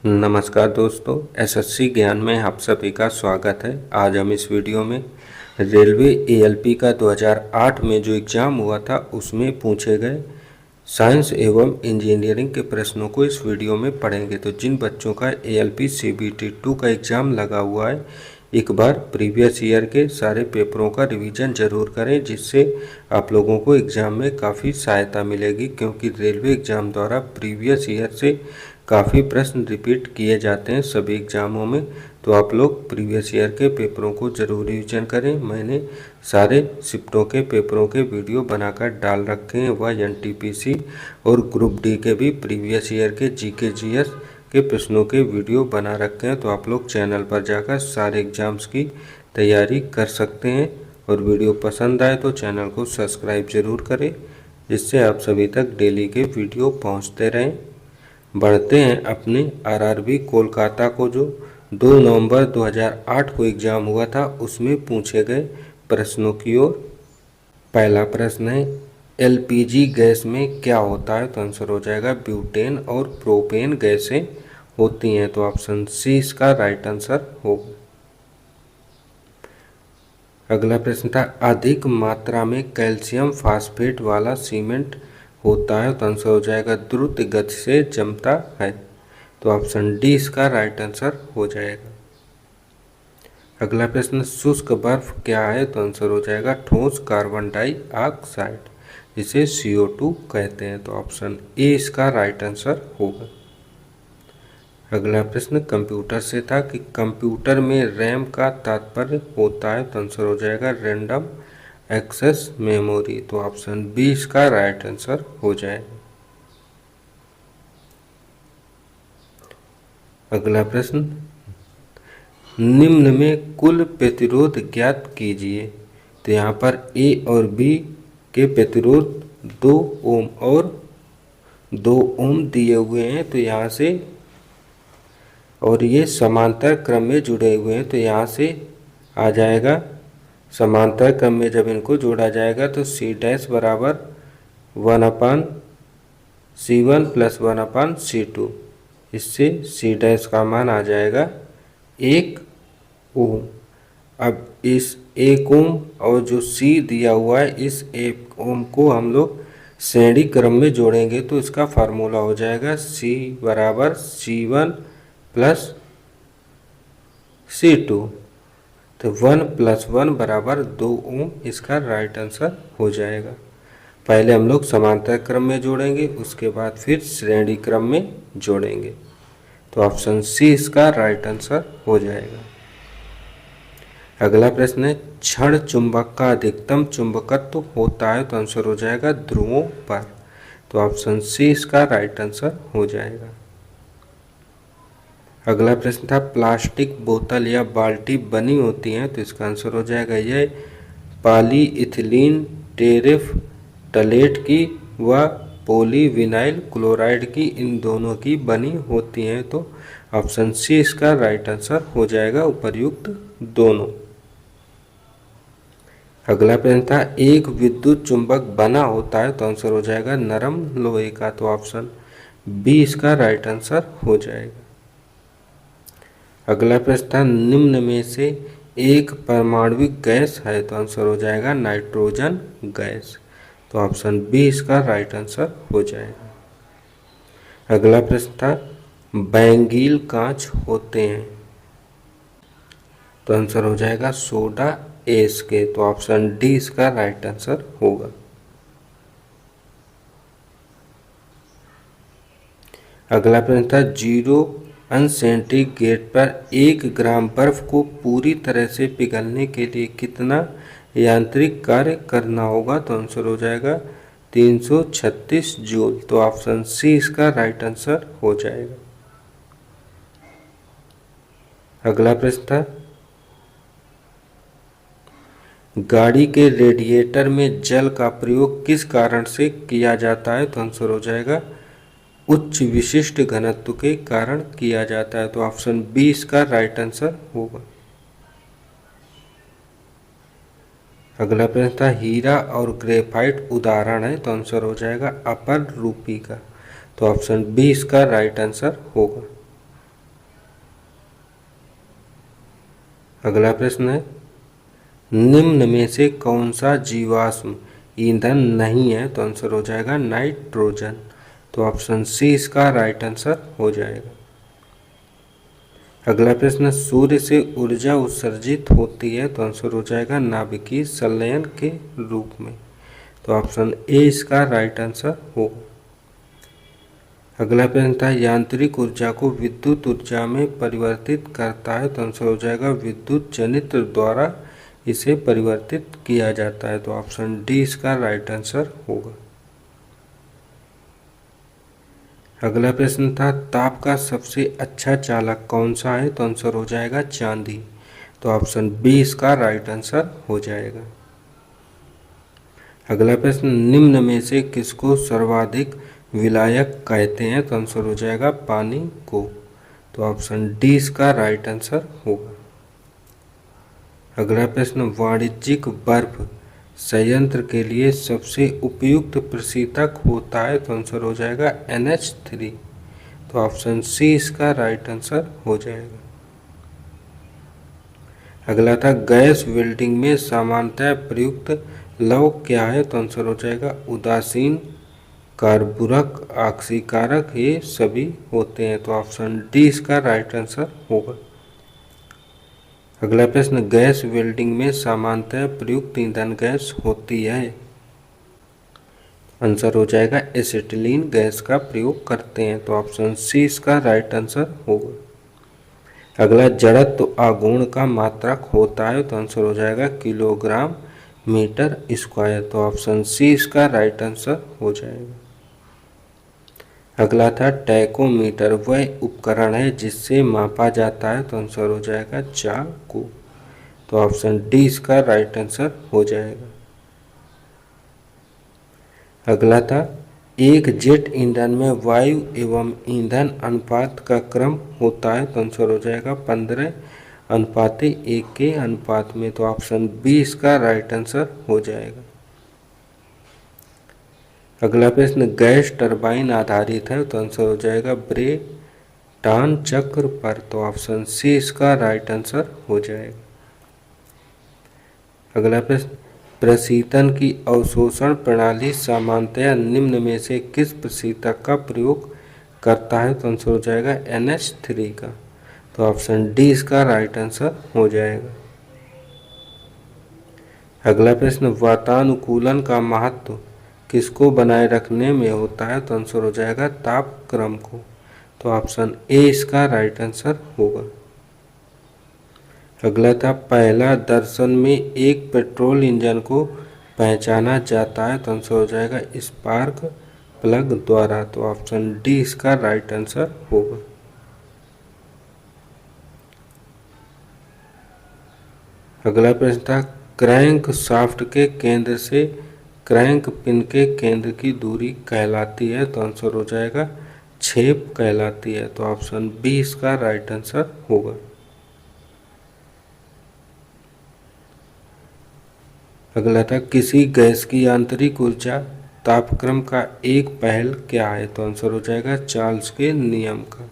नमस्कार दोस्तों, एसएससी ज्ञान में आप सभी का स्वागत है। आज हम इस वीडियो में रेलवे एएलपी का 2008 में जो एग्ज़ाम हुआ था उसमें पूछे गए साइंस एवं इंजीनियरिंग के प्रश्नों को इस वीडियो में पढ़ेंगे। तो जिन बच्चों का एएलपी सीबीटी 2 का एग्ज़ाम लगा हुआ है, एक बार प्रीवियस ईयर के सारे पेपरों का रिवीजन ज़रूर करें, जिससे आप लोगों को एग्ज़ाम में काफ़ी सहायता मिलेगी। क्योंकि रेलवे एग्ज़ाम द्वारा प्रीवियस ईयर से काफ़ी प्रश्न रिपीट किए जाते हैं सभी एग्ज़ामों में। तो आप लोग प्रीवियस ईयर के पेपरों को ज़रूर रिवीजन करें। मैंने सारे शिफ्टों के पेपरों के वीडियो बनाकर डाल रखे हैं। वह एनटीपीसी और ग्रुप डी के भी प्रीवियस ईयर के जीके जीएस के प्रश्नों के वीडियो बना रखे हैं। तो आप लोग चैनल पर जाकर सारे एग्ज़ाम्स की तैयारी कर सकते हैं। और वीडियो पसंद आए तो चैनल को सब्सक्राइब ज़रूर करें, जिससे आप सभी तक डेली के वीडियो पहुंचते रहें। बढ़ते हैं अपने आरआरबी कोलकाता को, जो 2 नवंबर 2008 को एग्ज़ाम हुआ था, उसमें पूछे गए प्रश्नों की ओर। पहला प्रश्न है, एलपीजी गैस में क्या होता है? तो आंसर हो जाएगा ब्यूटेन और प्रोपेन गैसें होती हैं। तो ऑप्शन सी इसका राइट आंसर होगा। अगला प्रश्न था, अधिक मात्रा में कैल्शियम फास्फेट वाला सीमेंट होता है। तो आंसर हो जाएगा द्रुत गति से जमता है। तो ऑप्शन डी इसका राइट आंसर हो जाएगा। अगला प्रश्न, शुष्क बर्फ क्या है? तो आंसर हो जाएगा ठोस कार्बन डाइऑक्साइड, जिसे CO2 कहते हैं। तो ऑप्शन ए इसका राइट आंसर होगा। अगला प्रश्न कंप्यूटर से था कि कंप्यूटर में रैम का तात्पर्य होता है। तो आंसर हो जाएगा रैंडम एक्सेस मेमोरी। तो ऑप्शन बी इसका राइट आंसर हो जाएगा। अगला प्रश्न, निम्न में कुल प्रतिरोध ज्ञात कीजिए। तो यहाँ पर ए और बी के प्रतिरोध 2 ओम और 2 ओम दिए हुए हैं। तो यहाँ से, और ये समांतर क्रम में जुड़े हुए हैं, तो यहाँ से आ जाएगा समांतर क्रम में जब इनको जोड़ा जाएगा तो C डैश बराबर 1/C1 प्लस 1/C2। इससे C डैश का मान आ जाएगा 1 ओम। अब इस 1 ओम और जो C दिया हुआ है, इस 1 ओम को हम लोग श्रेणी क्रम में जोड़ेंगे तो इसका फार्मूला हो जाएगा C बराबर C1 प्लस C2। तो 1 + 1 बराबर 2 ओम इसका राइट आंसर हो जाएगा। पहले हम लोग समांतर क्रम में जोड़ेंगे, उसके बाद फिर श्रेणी क्रम में जोड़ेंगे। तो ऑप्शन सी इसका राइट आंसर हो जाएगा। अगला प्रश्न है, क्षण चुंबक का अधिकतम चुंबकत्व होता है। तो आंसर हो जाएगा ध्रुवों पर। तो ऑप्शन सी इसका राइट आंसर हो जाएगा। अगला प्रश्न था, प्लास्टिक बोतल या बाल्टी बनी होती हैं। तो इसका आंसर हो जाएगा यह पॉलीइथिलीन टेरेफ्थलेट की व पॉलीविनाइल क्लोराइड की, इन दोनों की बनी होती हैं। तो ऑप्शन सी इसका राइट आंसर हो जाएगा, उपर्युक्त दोनों। अगला प्रश्न था, एक विद्युत चुंबक बना होता है। तो आंसर हो जाएगा नरम लोहे का। तो ऑप्शन बी इसका राइट आंसर हो जाएगा। अगला प्रश्न था, निम्न में से एक परमाणविक गैस है। तो आंसर हो जाएगा नाइट्रोजन गैस। तो ऑप्शन बी इसका राइट आंसर हो जाएगा। अगला प्रश्न था, बैंगील कांच होते हैं। तो आंसर हो जाएगा सोडा एश के। तो ऑप्शन डी इसका राइट आंसर होगा। अगला प्रश्न था, 0 अंश सेंटीग्रेड पर 1 ग्राम बर्फ को पूरी तरह से पिघलने के लिए कितना यांत्रिक कार्य करना होगा? तो आंसर हो जाएगा 336 जूल। तो ऑप्शन सी इसका राइट आंसर हो जाएगा। अगला प्रश्न था, गाड़ी के रेडिएटर में जल का प्रयोग किस कारण से किया जाता है? तो आंसर हो जाएगा उच्च विशिष्ट घनत्व के कारण किया जाता है। तो ऑप्शन बी इसका राइट आंसर होगा। अगला प्रश्न था, हीरा और ग्रेफाइट उदाहरण है। तो आंसर हो जाएगा अपर रूपी का। तो ऑप्शन बी इसका राइट आंसर होगा। अगला प्रश्न है, निम्न में से कौन सा जीवाश्म ईंधन नहीं है? तो आंसर हो जाएगा नाइट्रोजन। तो ऑप्शन सी इसका राइट आंसर हो जाएगा। अगला प्रश्न, सूर्य से ऊर्जा उत्सर्जित होती है? तो आंसर हो जाएगा नाभिकीय संलयन के रूप में। तो ऑप्शन ए इसका राइट आंसर होगा। अगला प्रश्न था, यांत्रिक ऊर्जा को विद्युत ऊर्जा में परिवर्तित करता है? तो आंसर हो जाएगा विद्युत जनित्र द्वारा इसे परिवर्तित किया जाता है। तो ऑप्शन डी इसका राइट आंसर होगा। अगला प्रश्न था, ताप का सबसे अच्छा चालक कौन सा है? तो आंसर हो जाएगा चांदी। तो ऑप्शन बी इसका राइट आंसर हो जाएगा। अगला प्रश्न, निम्न में से किसको सर्वाधिक विलायक कहते हैं? तो आंसर हो जाएगा पानी को। तो ऑप्शन डी इसका राइट आंसर होगा। अगला प्रश्न, वाणिज्यिक बर्फ संयंत्र के लिए सबसे उपयुक्त प्रशीतक होता है? तो आंसर हो जाएगा NH3। तो ऑप्शन सी इसका राइट आंसर हो जाएगा। अगला था, गैस वेल्डिंग में सामान्यतः प्रयुक्त लौह क्या है? तो आंसर हो जाएगा उदासीन, कार्बुरक, ऑक्सीकारक, ये सभी होते हैं। तो ऑप्शन डी इसका राइट आंसर होगा। अगला प्रश्न, गैस वेल्डिंग में सामान्यतः प्रयुक्त ईंधन गैस होती है? आंसर हो जाएगा एसिटिलीन गैस का प्रयोग करते हैं। तो ऑप्शन सी इसका राइट आंसर होगा। अगला, जड़त्व आघूर्ण का मात्रक होता है? तो आंसर हो जाएगा किलोग्राम मीटर स्क्वायर। तो ऑप्शन सी इसका राइट आंसर हो जाएगा। अगला था, टैकोमीटर वह उपकरण है जिससे मापा जाता है? तो आंसर हो जाएगा चाकू। तो ऑप्शन डी इसका राइट आंसर हो जाएगा। अगला था, एक जेट ईंधन में वायु एवं ईंधन अनुपात का क्रम होता है? तो आंसर हो जाएगा 15:1 के अनुपात में। तो ऑप्शन बी इसका राइट आंसर हो जाएगा। अगला प्रश्न, गैस टरबाइन आधारित है? तो आंसर हो जाएगा ब्रेटॉन चक्र पर। तो ऑप्शन सी इसका राइट आंसर हो जाएगा। अगला प्रश्न, प्रशीतन की अवशोषण प्रणाली सामान्यतया निम्न में से किस प्रशीतक का प्रयोग करता है? तो आंसर हो जाएगा NH3 का। तो ऑप्शन डी इसका राइट आंसर हो जाएगा। अगला प्रश्न, वातानुकूलन का महत्व किसको बनाए रखने में होता है? तो आंसर हो जाएगा तापक्रम को। तो ऑप्शन ए इसका राइट आंसर होगा। अगला था, पहला दर्शन में एक पेट्रोल इंजन को पहचाना जाता है? तो आंसर हो जाएगा स्पार्क प्लग द्वारा। तो ऑप्शन डी इसका राइट आंसर होगा। अगला प्रश्न था, क्रैंक शाफ्ट के केंद्र से क्रैंक पिन के केंद्र की दूरी कहलाती है? तो आंसर हो जाएगा छेप कहलाती है। तो ऑप्शन बी इसका राइट आंसर होगा। अगला था, किसी गैस की आंतरिक ऊर्जा तापक्रम का एक पहल क्या है? तो आंसर हो जाएगा चार्ल्स के नियम का।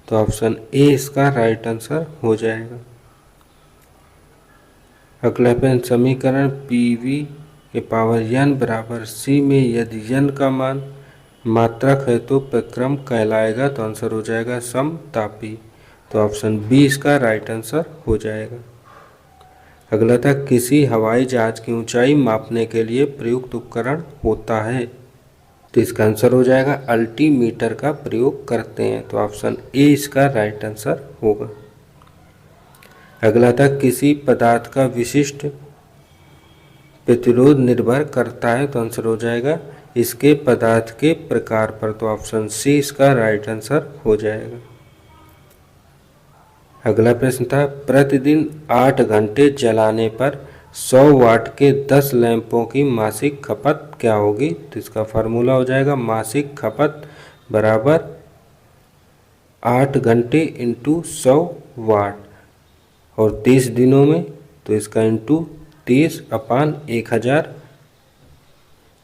तो ऑप्शन ए इसका राइट आंसर हो जाएगा। अगला प्रश्न, समीकरण PV के पावर n बराबर c में यदि n का मान मात्रक है तो प्रक्रम कहलाएगा? तो आंसर हो जाएगा समतापी। तो ऑप्शन बी इसका राइट आंसर हो जाएगा। अगला था, किसी हवाई जहाज की ऊंचाई मापने के लिए प्रयुक्त उपकरण होता है? तो इसका आंसर हो जाएगा अल्टीमीटर का प्रयोग करते हैं। तो ऑप्शन ए इसका राइट आंसर होगा। अगला था, किसी पदार्थ का विशिष्ट प्रतिरोध निर्भर करता है? तो आंसर हो जाएगा इसके पदार्थ के प्रकार पर। तो ऑप्शन सी इसका राइट आंसर हो जाएगा। अगला प्रश्न था, प्रतिदिन 8 घंटे जलाने पर 100 वाट के 10 लैंपों की मासिक खपत क्या होगी? तो इसका फार्मूला हो जाएगा मासिक खपत बराबर 8 घंटे इंटू 100 वाट और 30 दिनों में, तो इसका इंटू 30/1000।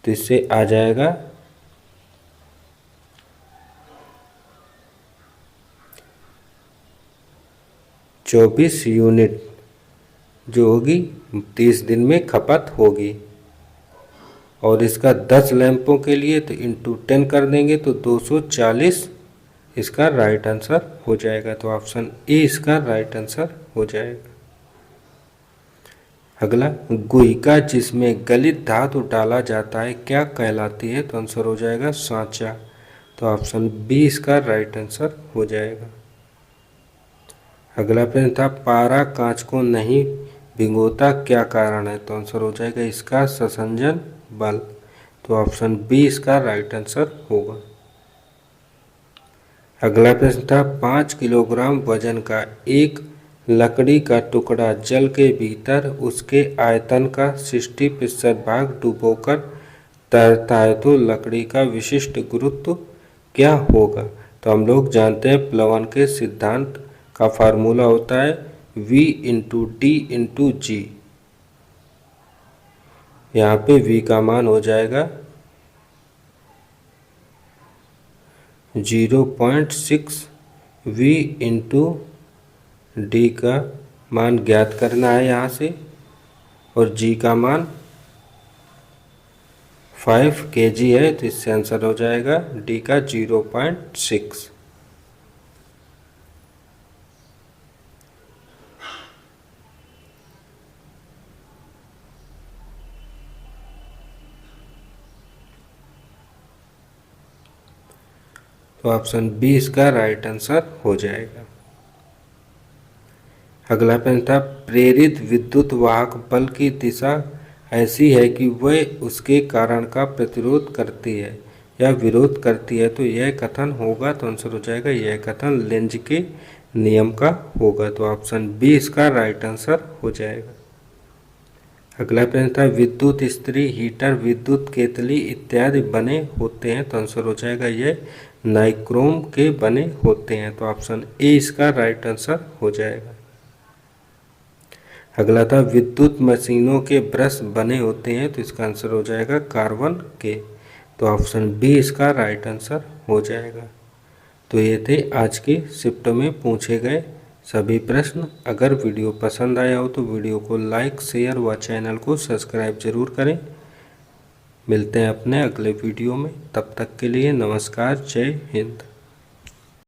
तो इससे आ जाएगा 24 यूनिट। जो होगी 30 दिन में खपत होगी। और इसका 10 लैंपों के लिए तो इंटू 10 कर देंगे तो 240 इसका राइट आंसर हो जाएगा। तो ऑप्शन ए इसका राइट आंसर हो जाएगा। अगला, गुहिका जिसमें गलित धातु डाला जाता है क्या कहलाती है? तो आंसर हो जाएगा सांचा। तो ऑप्शन बी इसका राइट आंसर हो जाएगा। अगला प्रश्न था, पारा कांच को नहीं भिगोता क्या कारण है? तो आंसर हो जाएगा इसका संसंजन बल। तो ऑप्शन बी इसका राइट आंसर होगा। अगला प्रश्न था, 5 किलोग्राम वजन का एक लकड़ी का टुकड़ा जल के भीतर उसके आयतन का 60% भाग डुबोकर तैरता है तो लकड़ी का विशिष्ट गुरुत्व क्या होगा? तो हम लोग जानते हैं प्लवन के सिद्धांत का फार्मूला होता है V इंटू डी इंटू जी। यहाँ पे V का मान हो जाएगा 0.6, V इंटू डी का मान ज्ञात करना है यहाँ से, और जी का मान 5 kg है तो इससे आंसर हो जाएगा डी का 0.6। तो ऑप्शन बी इसका राइट आंसर हो जाएगा। अगला प्रश्न था, प्रेरित विद्युत वाहक बल की दिशा ऐसी है कि वह उसके कारण का प्रतिरोध करती है या विरोध करती है तो यह कथन होगा? तो आंसर हो जाएगा यह कथन लेंज के नियम का होगा। तो ऑप्शन बी इसका राइट आंसर हो जाएगा। अगला प्रश्न था, विद्युत इस्त्री, हीटर, विद्युत केतली इत्यादि बने होते हैं तो आंसर हो जाएगा यह नाइक्रोम के बने होते हैं। तो ऑप्शन ए इसका राइट आंसर हो जाएगा। अगला था, विद्युत मशीनों के ब्रश बने होते हैं तो इसका आंसर हो जाएगा कार्बन के। तो ऑप्शन बी इसका राइट आंसर हो जाएगा। तो ये थे आज के शिफ्ट में पूछे गए सभी प्रश्न। अगर वीडियो पसंद आया हो तो वीडियो को लाइक, शेयर व चैनल को सब्सक्राइब जरूर करें। मिलते हैं अपने अगले वीडियो में, तब तक के लिए नमस्कार, जय हिंद।